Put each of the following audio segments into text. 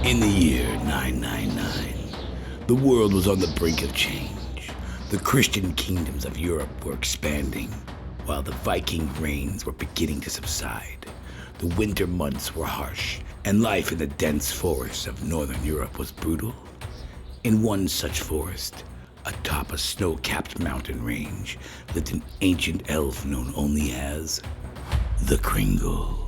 In the year 999, the world was on the brink of change. The Christian kingdoms of Europe were expanding, while the Viking reigns were beginning to subside. The winter months were harsh, and life in the dense forests of northern Europe was brutal. In one such forest, atop a snow-capped mountain range, lived an ancient elf known only as the Kringle.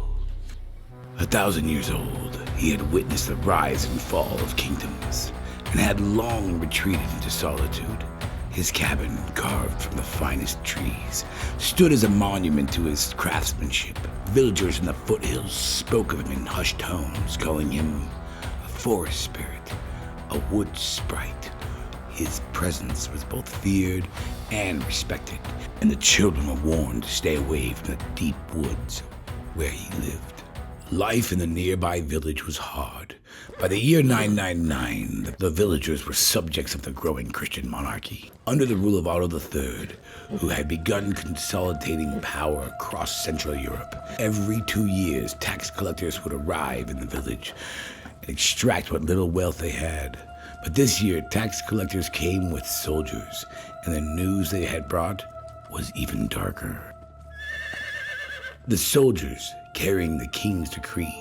1,000 years old, he had witnessed the rise and fall of kingdoms, and had long retreated into solitude. His cabin, carved from the finest trees, stood as a monument to his craftsmanship. Villagers in the foothills spoke of him in hushed tones, calling him a forest spirit, a wood sprite. His presence was both feared and respected, and the children were warned to stay away from the deep woods where he lived. Life in the nearby village was hard. By the year 999, the villagers were subjects of the growing Christian monarchy, under the rule of Otto III, who had begun consolidating power across Central Europe. Every 2 years, tax collectors would arrive in the village and extract what little wealth they had. But this year, tax collectors came with soldiers, and the news they had brought was even darker. The soldiers, carrying the king's decree,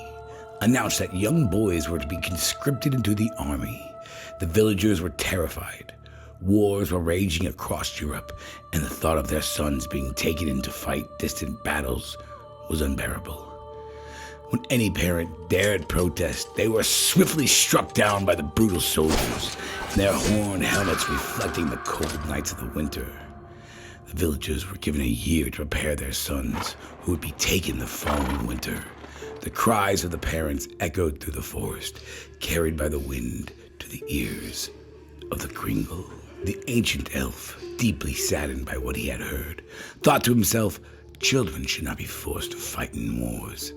announced that young boys were to be conscripted into the army. The villagers were terrified. Wars were raging across Europe, and the thought of their sons being taken in to fight distant battles was unbearable. When any parent dared protest, they were swiftly struck down by the brutal soldiers, their horned helmets reflecting the cold nights of the winter. The villagers were given a year to prepare their sons, who would be taken the following winter. The cries of the parents echoed through the forest, carried by the wind to the ears of the Kringle. The ancient elf, deeply saddened by what he had heard, thought to himself, children should not be forced to fight in wars.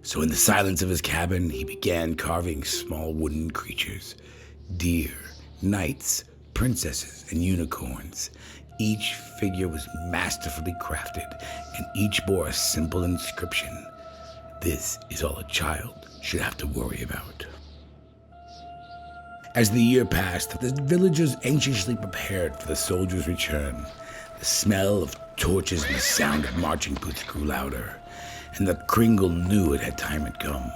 So in the silence of his cabin, he began carving small wooden creatures, deer, knights, princesses, and unicorns. Each figure was masterfully crafted, and each bore a simple inscription. This is all a child should have to worry about. As the year passed, the villagers anxiously prepared for the soldiers' return. The smell of torches and the sound of marching boots grew louder, and the Kringle knew it had time had come.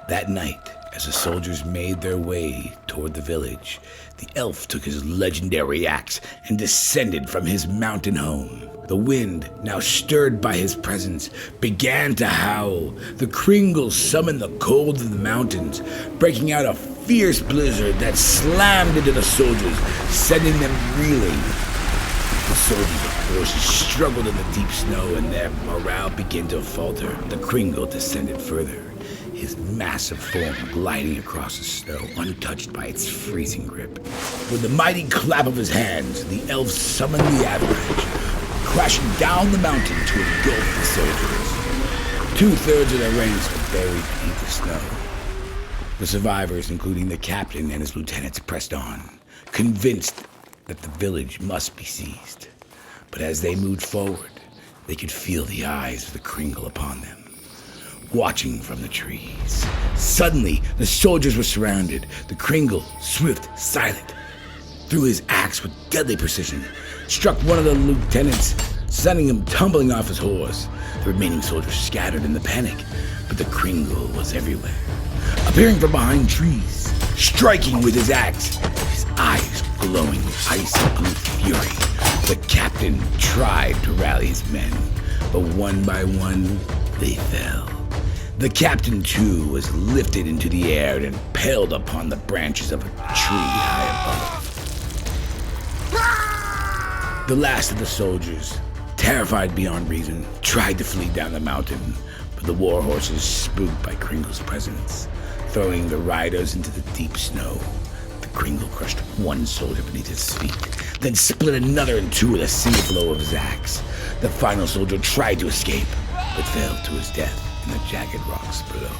That night, as the soldiers made their way toward the village, the elf took his legendary axe and descended from his mountain home. The wind, now stirred by his presence, began to howl. The Kringle summoned the cold of the mountains, breaking out a fierce blizzard that slammed into the soldiers, sending them reeling. The soldiers, of course, struggled in the deep snow, and their morale began to falter. The Kringle descended further, his massive form gliding across the snow, untouched by its freezing grip. With the mighty clap of his hands, the elf summoned the avalanche, crashing down the mountain to engulf the soldiers. 2/3 of their ranks were buried beneath the snow. The survivors, including the captain and his lieutenants, pressed on, convinced that the village must be seized. But as they moved forward, they could feel the eyes of the Kringle upon them, watching from the trees. Suddenly, the soldiers were surrounded. The Kringle, swift, silent, threw his axe with deadly precision, struck one of the lieutenants, sending him tumbling off his horse. The remaining soldiers scattered in the panic, but the Kringle was everywhere, appearing from behind trees, striking with his axe, his eyes glowing with icy blue fury. The captain tried to rally his men, but one by one, they fell. The captain, too, was lifted into the air and impaled upon the branches of a tree high above. The last of the soldiers, terrified beyond reason, tried to flee down the mountain, but the war horses, spooked by Kringle's presence, throwing the riders into the deep snow. The Kringle crushed one soldier beneath his feet, then split another in two with a single blow of his axe. The final soldier tried to escape, but fell to his death in the jagged rocks below.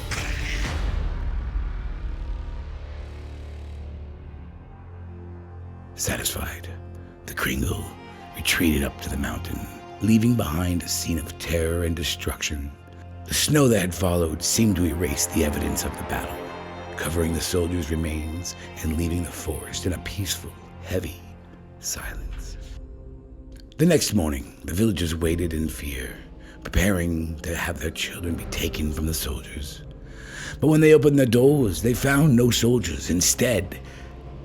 Satisfied, the Kringle retreated up to the mountain, leaving behind a scene of terror and destruction. The snow that had followed seemed to erase the evidence of the battle, covering the soldiers' remains and leaving the forest in a peaceful, heavy silence. The next morning, the villagers waited in fear, preparing to have their children be taken from the soldiers. But when they opened their doors, they found no soldiers. Instead,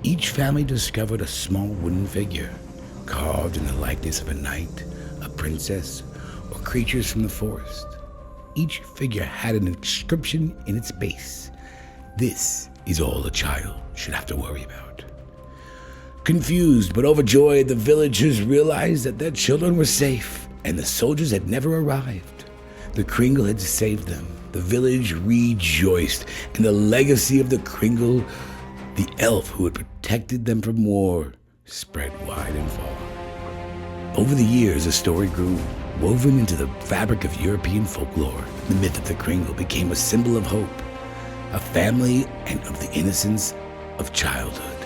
each family discovered a small wooden figure, carved in the likeness of a knight, a princess, or creatures from the forest. Each figure had an inscription in its base. This is all a child should have to worry about. Confused but overjoyed, the villagers realized that their children were safe and the soldiers had never arrived. The Kringle had saved them. The village rejoiced, and the legacy of the Kringle, the elf who had protected them from war, spread wide and far. Over the years, the story grew, woven into the fabric of European folklore. The myth of the Kringle became a symbol of hope, a family, and of the innocence of childhood.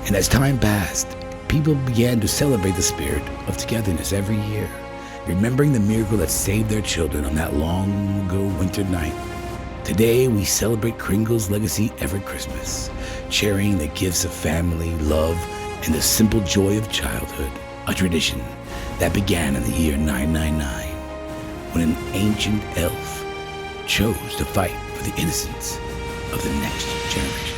And as time passed, people began to celebrate the spirit of togetherness every year, remembering the miracle that saved their children on that long ago winter night. Today, we celebrate Kringle's legacy every Christmas, sharing the gifts of family, love, and the simple joy of childhood, a tradition that began in the year 999, when an ancient elf chose to fight for the innocence of the next generation.